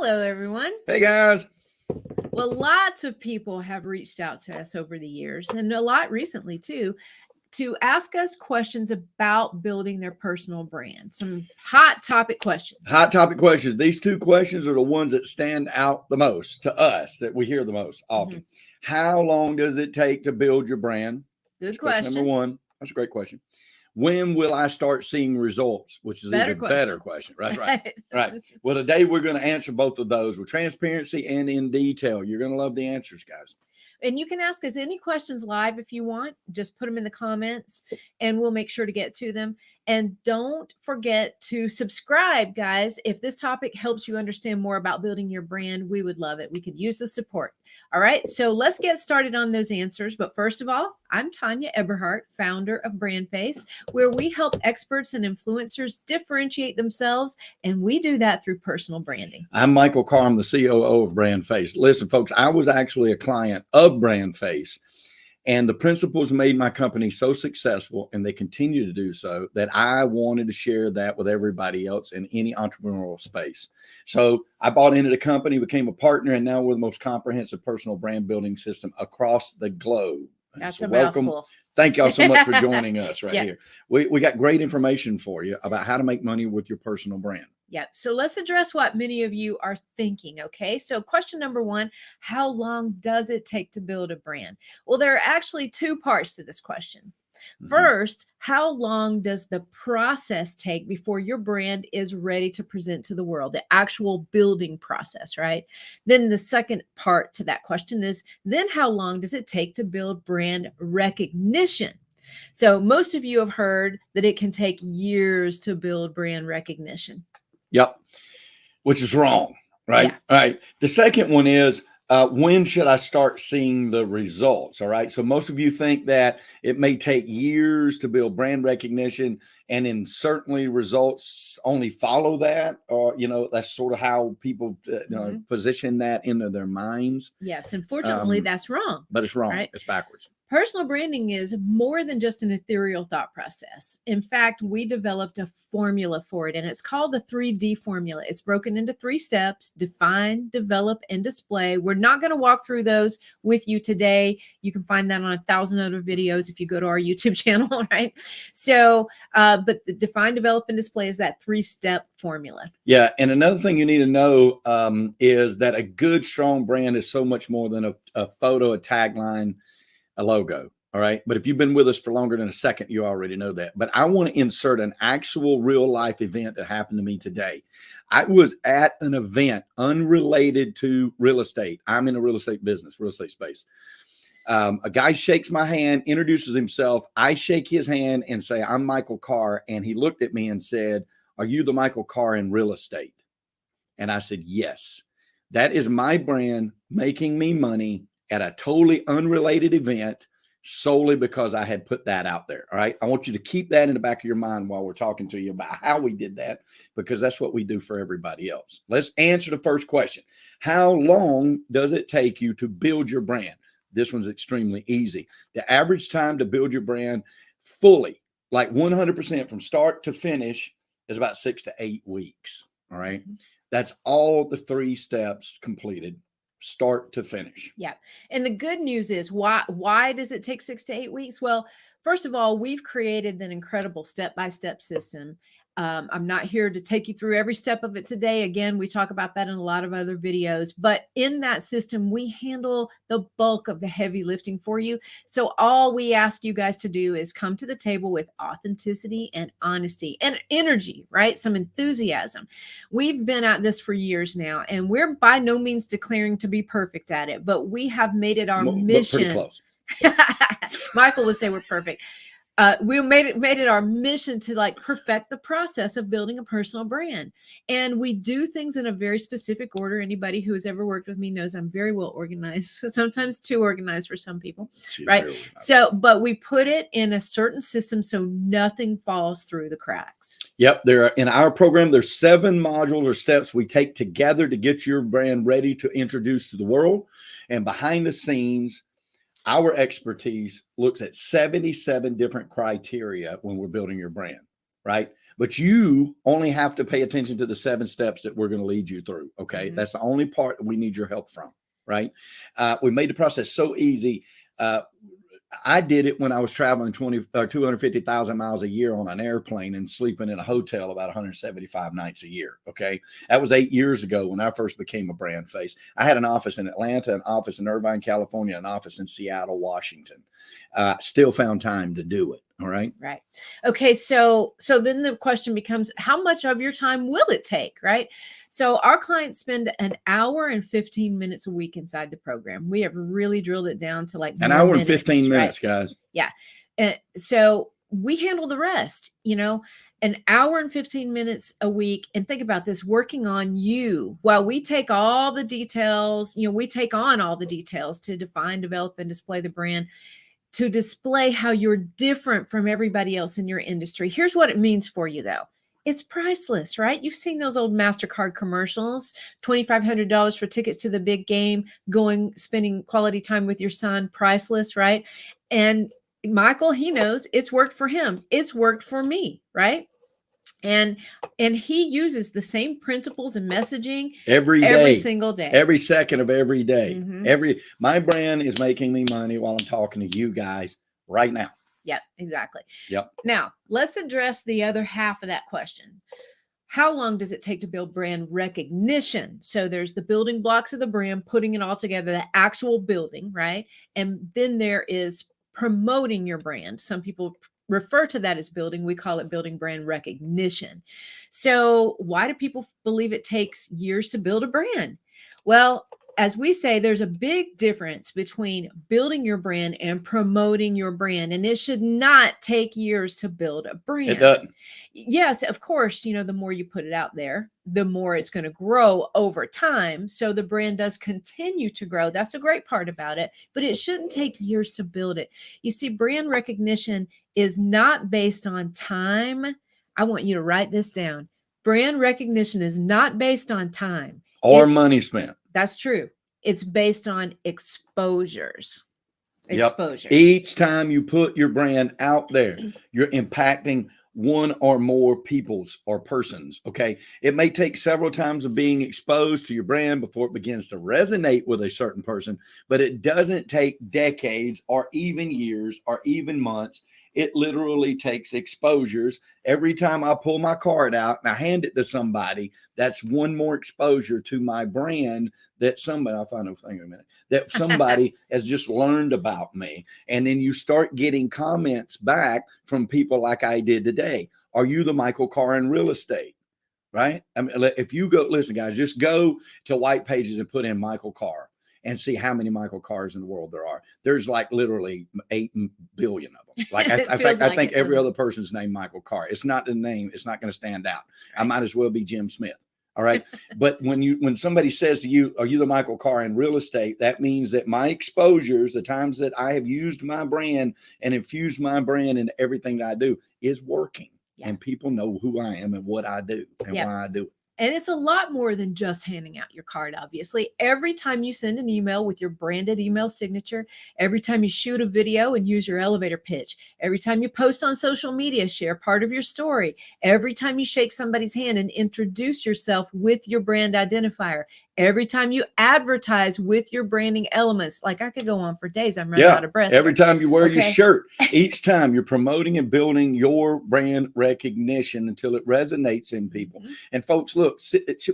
Hello, everyone. Hey, guys. Well, lots of people have reached out to us over the years, and a lot recently too, to ask us questions about building their personal brand. Some hot topic questions. Hot topic questions. These two questions are the ones that stand out the most to us, that we hear the most often. How long does it take to build your brand? Good question. Number one. That's a great question. When will I start seeing results? Which is even better question. Right. Well, today we're going to answer both of those with transparency and in detail. You're going to love the answers, guys. And you can ask us any questions live if you want. Just put them in the comments and we'll make sure to get to them. And don't forget to subscribe, guys. If this topic helps you understand more about building your brand, we would love it. We could use the support. All right, so let's get started on those answers. But first of all, I'm Tanya Eberhardt, founder of BrandFace, where we help experts and influencers differentiate themselves, and we do that through personal branding. I'm Michael Carr. I'm the COO of BrandFace. Listen, folks, I was actually a client of BrandFace, and the principles made my company so successful, and they continue to do so, that I wanted to share that with everybody else in any entrepreneurial space. So I bought into the company, became a partner, and now we're the most comprehensive personal brand building system across the globe. That's so a welcome. Mouthful. Thank y'all so much for joining us here. We got great information for you about how to make money with your personal brand. Yep. So let's address what many of you are thinking. Okay. So question number one, how long does it take to build a brand? Well, there are actually two parts to this question. First, how long does the process take before your brand is ready to present to the world, the actual building process, right? Then the second part to that question is, then how long does it take to build brand recognition? So most of you have heard that it can take years to build brand recognition. Yep. Which is wrong, right? Yeah. All right. The second one is, when should I start seeing the results? All right. So most of you think that it may take years to build brand recognition, and then certainly results only follow that, or, that's sort of how people position that into their minds. Yes. Unfortunately, that's wrong. But it's wrong. Right? It's backwards. Personal branding is more than just an ethereal thought process. In fact, we developed a formula for it, and it's called the 3D formula. It's broken into 3 steps: define, develop, and display. We're not going to walk through those with you today. You can find that on 1,000 other videos if you go to our YouTube channel, right? So, but the define, develop, and display is that 3-step formula. Yeah. And another thing you need to know is that a good, strong brand is so much more than a photo, a tagline, a logo. All right. But if you've been with us for longer than a second, you already know that. But I want to insert an actual real life event that happened to me today. I was at an event unrelated to real estate. I'm in a real estate business, real estate space. A guy shakes my hand, introduces himself. I shake his hand and say, I'm Michael Carr. And he looked at me and said, are you the Michael Carr in real estate? And I said, yes, that is my brand making me money at a totally unrelated event, solely because I had put that out there. All right. I want you to keep that in the back of your mind while we're talking to you about how we did that, because that's what we do for everybody else. Let's answer the first question. How long does it take you to build your brand? This one's extremely easy. The average time to build your brand fully, like 100% from start to finish, is about 6 to 8 weeks. All right. That's all the 3 steps completed, start to finish. Yeah. And the good news is, why does it take 6 to 8 weeks? Well, first of all, we've created an incredible step-by-step system. I'm not here to take you through every step of it today. Again, we talk about that in a lot of other videos, but in that system, we handle the bulk of the heavy lifting for you. So all we ask you guys to do is come to the table with authenticity and honesty and energy, right? Some enthusiasm. We've been at this for years now, and we're by no means declaring to be perfect at it, but we have made it our mission. Pretty close. Michael would say we're perfect. We made it our mission to perfect the process of building a personal brand. And we do things in a very specific order. Anybody who has ever worked with me knows I'm very well organized, sometimes too organized for some people, right? So, but we put it in a certain system so nothing falls through the cracks. Yep. In our program, there's 7 modules or steps we take together to get your brand ready to introduce to the world. And behind the scenes, our expertise looks at 77 different criteria when we're building your brand, right? But you only have to pay attention to the 7 steps that we're going to lead you through. Okay. Mhm. That's the only part that we need your help from. Right. We made the process so easy. I did it when I was traveling 250,000 miles a year on an airplane and sleeping in a hotel about 175 nights a year. Okay. That was 8 years ago when I first became a brand face. I had an office in Atlanta, an office in Irvine, California, an office in Seattle, Washington. Still found time to do it. All right. Right. Okay. So then the question becomes, how much of your time will it take? Right. So our clients spend an hour and 15 minutes a week inside the program. We have really drilled it down to like An hour and minutes, 15 right? minutes, guys. Yeah. So we handle the rest, an hour and 15 minutes a week. And think about this, working on you while we take all the details, we take on all the details to define, develop, and display the brand, to display how you're different from everybody else in your industry. Here's what it means for you, though. It's priceless, right? You've seen those old MasterCard commercials, $2,500 for tickets to the big game, spending quality time with your son, priceless, right? And Michael, he knows it's worked for him. It's worked for me, right? And he uses the same principles and messaging every single day, every second of every day. Mhm. My brand is making me money while I'm talking to you guys right now. Yep, exactly. Yep. Now, let's address the other half of that question. How long does it take to build brand recognition? So there's the building blocks of the brand, putting it all together, the actual building, right? And then there is promoting your brand. Some people refer to that as building. We call it building brand recognition. So why do people believe it takes years to build a brand? Well, as we say, there's a big difference between building your brand and promoting your brand. And it should not take years to build a brand. It doesn't. Yes, of course, the more you put it out there, the more it's going to grow over time. So the brand does continue to grow. That's a great part about it, but it shouldn't take years to build it. You see, brand recognition is not based on time. I want you to write this down. Brand recognition is not based on time or money spent. That's true. It's based on exposures. Yep. Each time you put your brand out there, you're impacting one or more people's or persons. Okay. It may take several times of being exposed to your brand before it begins to resonate with a certain person, but it doesn't take decades or even years or even months. It literally takes exposures. Every time I pull my card out and I hand it to somebody, that's one more exposure to my brand that somebody, I'll find a thing in a minute, that somebody has just learned about me. And then you start getting comments back from people like I did today. Are you the Michael Carr in real estate? Right? I mean, if you go, listen, guys, just go to White Pages and put in Michael Carr and see how many Michael Cars in the world there are. There's like literally 8 billion of them. Like I think every other person's named Michael Carr. It's not the name. It's not going to stand out. Right. I might as well be Jim Smith. All right. But when somebody says to you, are you the Michael Carr in real estate? That means that my exposures, the times that I have used my brand and infused my brand into everything that I do is working. Yeah. And people know who I am and what I do and why I do it. And it's a lot more than just handing out your card, obviously. Every time you send an email with your branded email signature, every time you shoot a video and use your elevator pitch, every time you post on social media, share part of your story, every time you shake somebody's hand and introduce yourself with your brand identifier, every time you advertise with your branding elements, like I could go on for days. I'm running out of breath. Every time you wear your shirt, each time you're promoting and building your brand recognition until it resonates in people. Mm-hmm. And folks, look,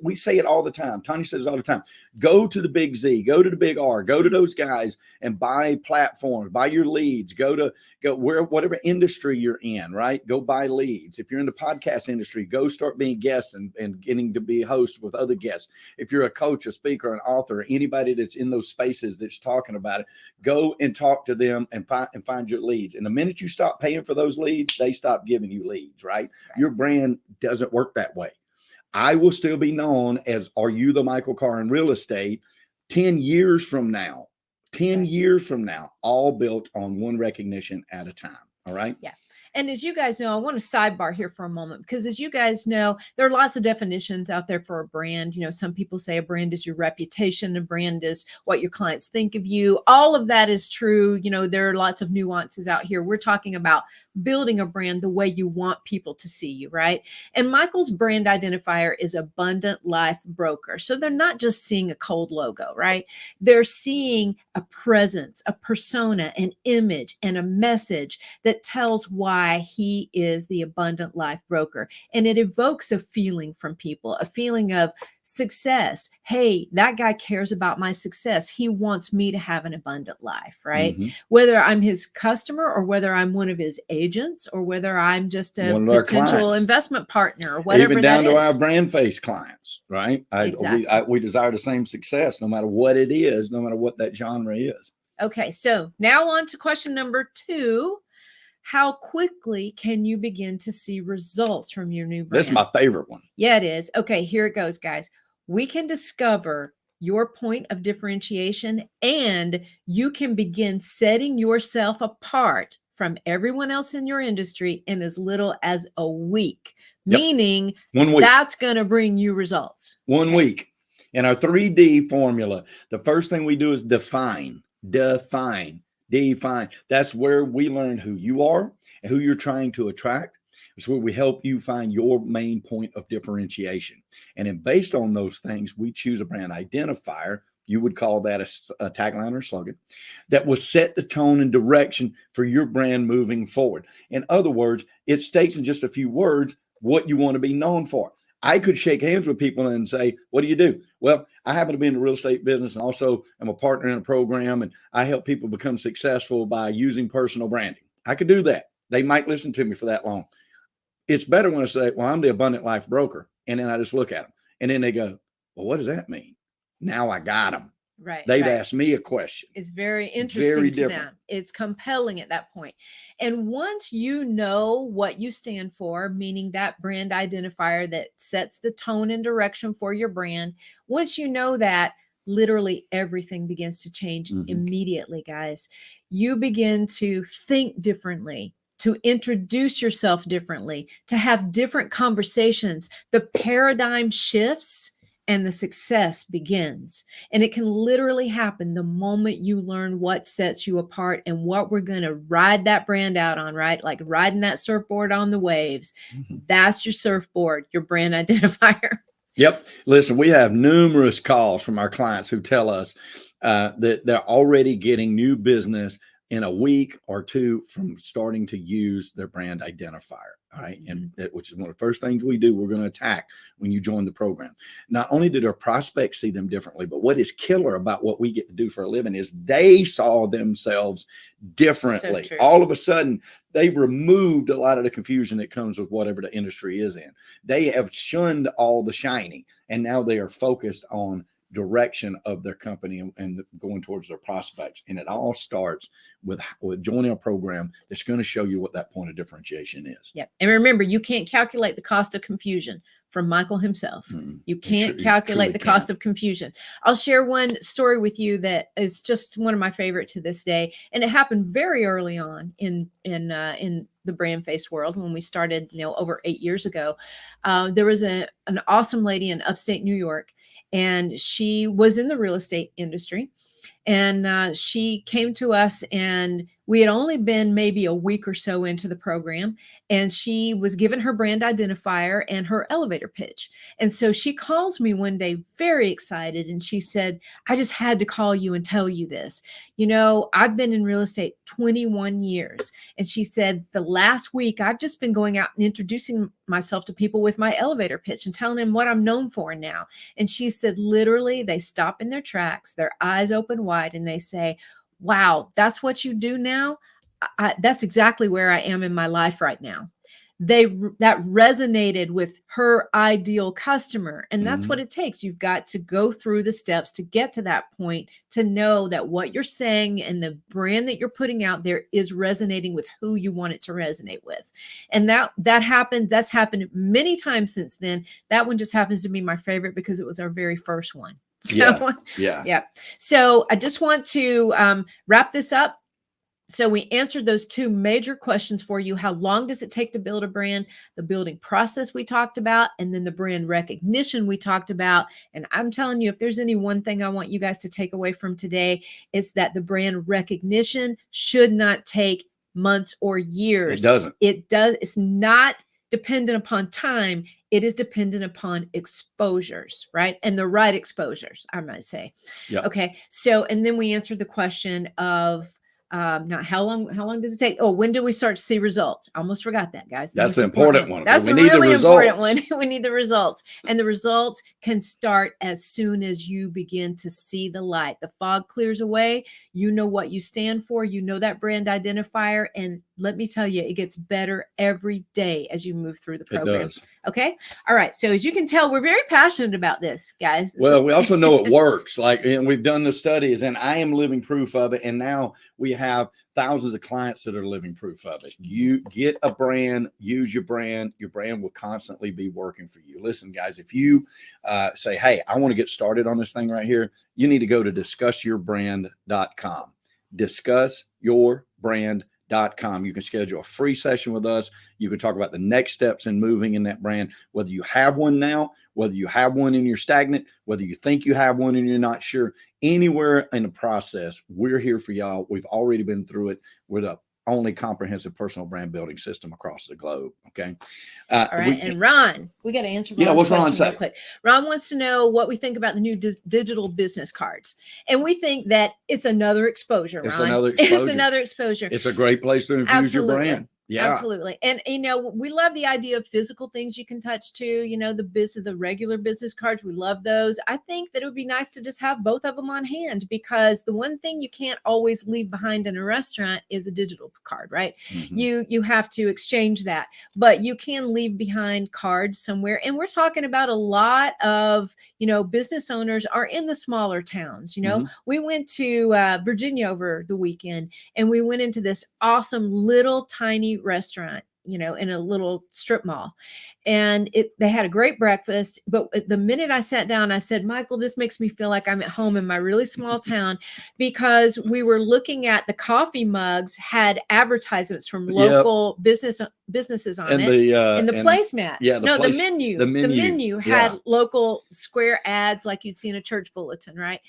we say it all the time. Tanya says it all the time. Go to the big Z, go to the big R, go to those guys and buy platforms, buy your leads, go whatever industry you're in, right? Go buy leads. If you're in the podcast industry, go start being guests and getting to be hosts with other guests. If you're a coach, a speaker, an author, anybody that's in those spaces that's talking about it, go and talk to them and find your leads. And the minute you stop paying for those leads, they stop giving you leads, right? Your brand doesn't work that way. I will still be known as, are you the Michael Carr in real estate 10 years from now? 10 years from now, all built on one recognition at a time. All right. Yeah. And as you guys know, I want to sidebar here for a moment, because as you guys know, there are lots of definitions out there for a brand. You know, some people say a brand is your reputation, a brand is what your clients think of you. All of that is true. You know, there are lots of nuances out here. We're talking about building a brand the way you want people to see you, right? And Michael's brand identifier is Abundant Life Broker. So they're not just seeing a cold logo, right? They're seeing a presence, a persona, an image, and a message that tells why he is the abundant life broker. And it evokes a feeling from people, a feeling of success. Hey, that guy cares about my success. He wants me to have an abundant life, right? Mhm. Whether I'm his customer or whether I'm one of his agents or whether I'm just a One of our potential clients. investment partner or whatever Even that down to our is. brand face clients, right? Exactly. We desire the same success, no matter what it is, no matter what that genre is. Okay, so now on to question number 2. How quickly can you begin to see results from your new brand? This is my favorite one. Yeah, it is. Okay, here it goes, guys. We can discover your point of differentiation, and you can begin setting yourself apart from everyone else in your industry in as little as a week, Yep. meaning 1 week. that's going to bring you results. 1 week. In our 3D formula, the first thing we do is define. That's where we learn who you are and who you're trying to attract. It's where we help you find your main point of differentiation. And then based on those things, we choose a brand identifier. You would call that a tagline or slogan that will set the tone and direction for your brand moving forward. In other words, it states in just a few words what you want to be known for. I could shake hands with people and say, what do you do? Well, I happen to be in the real estate business, and also I'm a partner in a program, and I help people become successful by using personal branding. I could do that. They might listen to me for that long. It's better when I say, well, I'm the abundant life broker. And then I just look at them, and then they go, well, what does that mean? Now I got them. Right. They've asked me a question. It's very interesting Very to different. them. It's compelling at that point. And once you know what you stand for, meaning that brand identifier that sets the tone and direction for your brand, once you know that, literally everything begins to change immediately, guys. You begin to think differently, to introduce yourself differently, to have different conversations. The paradigm shifts and the success begins. And it can literally happen the moment you learn what sets you apart and what we're going to ride that brand out on, right? Like riding that surfboard on the waves. That's your surfboard, your brand identifier. Yep. Listen, we have numerous calls from our clients who tell us that they're already getting new business in a week or two from starting to use their brand identifier. All right. And which is one of the first things we do. We're going to attack when you join the program. Not only did our prospects see them differently, but what is killer about what we get to do for a living is they saw themselves differently. So true. All of a sudden, they've removed a lot of the confusion that comes with whatever the industry is in. They have shunned all the shiny, and now they are focused on direction of their company and going towards their prospects. And it all starts with joining a program that's going to show you what that point of differentiation is. Yep. And remember, you can't calculate the cost of confusion from Michael himself. You can't calculate the cost of confusion. I'll share one story with you that is just one of my favorite to this day. And it happened very early on in the brand face world when we started, over 8 years ago. There was an awesome lady in upstate New York, and she was in the real estate industry. And she came to us, and we had only been maybe a week or so into the program, and she was given her brand identifier and her elevator pitch. And so she calls me one day very excited, and she said, I just had to call you and tell you this. I've been in real estate 21 years. And she said, the last week I've just been going out and introducing myself to people with my elevator pitch and telling them what I'm known for now. And she said, literally, they stop in their tracks, their eyes open wide, and they say, wow, that's what you do now? That's exactly where I am in my life right now. That resonated with her ideal customer. And that's what it takes. You've got to go through the steps to get to that point, to know that what you're saying and the brand that you're putting out there is resonating with who you want it to resonate with. And that happened. That's happened many times since then. That one just happens to be my favorite because it was our very first one. So, Yeah. yeah. So I just want to wrap this up. So we answered those two major questions for you. How long does it take to build a brand? The building process we talked about, and then the brand recognition we talked about. And I'm telling you, if there's any one thing I want you guys to take away from today, it's that the brand recognition should not take months or years. It doesn't. It does. It's not dependent upon time. It is dependent upon exposures, right? And the right exposures, I might say. Yeah. Okay. So, and then we answered the question of, not how long does it take? Oh, when do we start to see results? I almost forgot that, guys. That's the important one. That's we the need really the important results. one. We need the results. And the results can start as soon as you begin to see the light. The fog clears away. You know what you stand for. You know that brand identifier. And let me tell you, it gets better every day as you move through the program. It does. Okay. All right. So as you can tell, we're very passionate about this, guys. Well, we also know it works. Like, and we've done the studies, and I am living proof of it. And now we have thousands of clients that are living proof of it. You get a brand, use your brand will constantly be working for you. Listen, guys, if you say, hey, I want to get started on this thing right here, you need to go to discussyourbrand.com. Discussyourbrand.com. You can schedule a free session with us. You can talk about the next steps in moving in that brand, whether you have one now, whether you have one and you're stagnant, whether you think you have one and you're not sure. Anywhere in the process, we're here for y'all. We've already been through it. We're the only comprehensive personal brand building system across the globe. Okay. All right. And Ron, we got to answer Ron's what's Ron question say? real quick. Ron wants to know what we think about the new digital business cards. And we think that it's another exposure, It's Ron. another exposure. It's another exposure. It's a great place to infuse your brand. Yeah, absolutely. And we love the idea of physical things you can touch too. The regular business cards, we love those. I think that it would be nice to just have both of them on hand, because the one thing you can't always leave behind in a restaurant is a digital card, right? Mm-hmm. You have to exchange that, but you can leave behind cards somewhere. And we're talking about a lot of business owners are in the smaller towns. Mm-hmm. We went to Virginia over the weekend, and we went into this awesome little tiny restaurant, in a little strip mall, and they had a great breakfast. But the minute I sat down, I said, Michael, this makes me feel like I'm at home in my really small town, because we were looking at the coffee mugs had advertisements from local businesses on it, and the placemats. The menu had local square ads like you'd see in a church bulletin, right?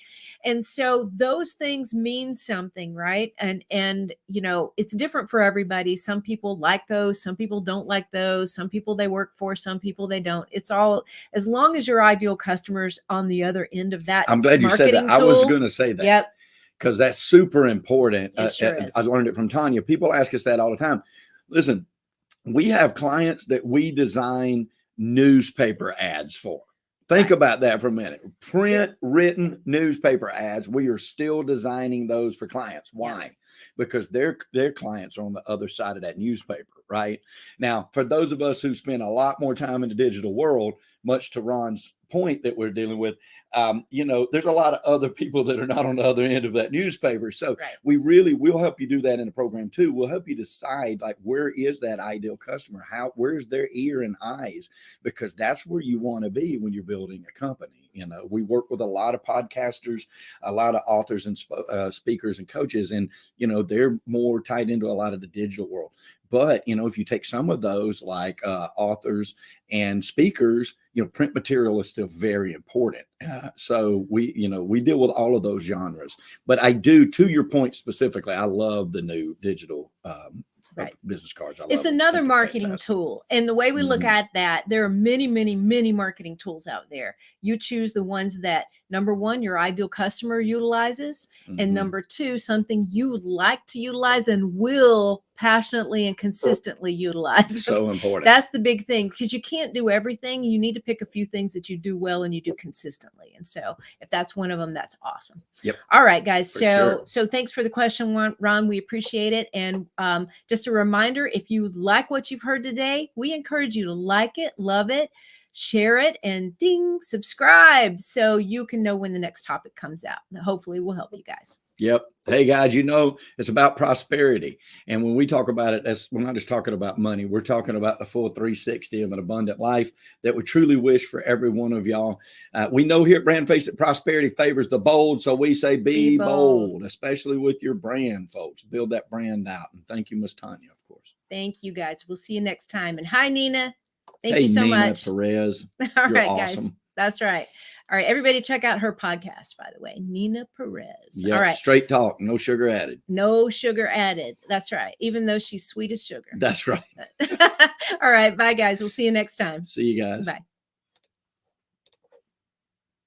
And so those things mean something, right? And it's different for everybody. Some people like those, some people don't like those, some people they work for, some people they don't. It's all, as long as your ideal customer's on the other end of that. I'm glad you said that. I was going to say that. Yep. Because that's super important. It sure is. I learned it from Tanya. People ask us that all the time. Listen, we have clients that we design newspaper ads for. Think about that for a minute. Print, written newspaper ads. We are still designing those for clients. Why? Yeah. Because their clients are on the other side of that newspaper, right? Now, for those of us who spend a lot more time in the digital world, much to Ron's point that we're dealing with, there's a lot of other people that are not on the other end of that newspaper. So we'll help you do that in the program too. We'll help you decide, like, where is that ideal customer? Where's their ear and eyes? Because that's where you want to be when you're building a company. We work with a lot of podcasters, a lot of authors and speakers and coaches, and they're more tied into a lot of the digital world. But, if you take some of those, like authors and speakers, print material is still very important. So we deal with all of those genres. But I do, to your point specifically, I love the new digital business cards. It's another marketing tool. And the way we look at that, there are many, many, many marketing tools out there. You choose the ones that, number one, your ideal customer utilizes, and number two, something you would like to utilize and will passionately and consistently utilize. So important. That's the big thing, because you can't do everything. You need to pick a few things that you do well and you do consistently. And so if that's one of them, that's awesome. Yep. All right, guys. So thanks for the question, Ron. We appreciate it. And just a reminder, if you like what you've heard today, we encourage you to like it, love it, share it, and subscribe, so you can know when the next topic comes out. Hopefully we'll help you guys. Yep. Hey guys, it's about prosperity. And when we talk about it, we're not just talking about money. We're talking about the full 360 of an abundant life that we truly wish for every one of y'all. We know here at Brand Face that prosperity favors the bold. So we say be bold, especially with your brand, folks. Build that brand out. And thank you, Miss Tanya, of course. Thank you, guys. We'll see you next time. And hi, Nina. Thank hey, you so Nina much. Perez. All You're right, awesome. guys. That's right. All right, everybody check out her podcast, by the way, Nina Perez. Yep, all right. Straight talk, no sugar added. No sugar added. That's right. Even though she's sweet as sugar. That's right. All right. Bye, guys. We'll see you next time. See you guys. Bye.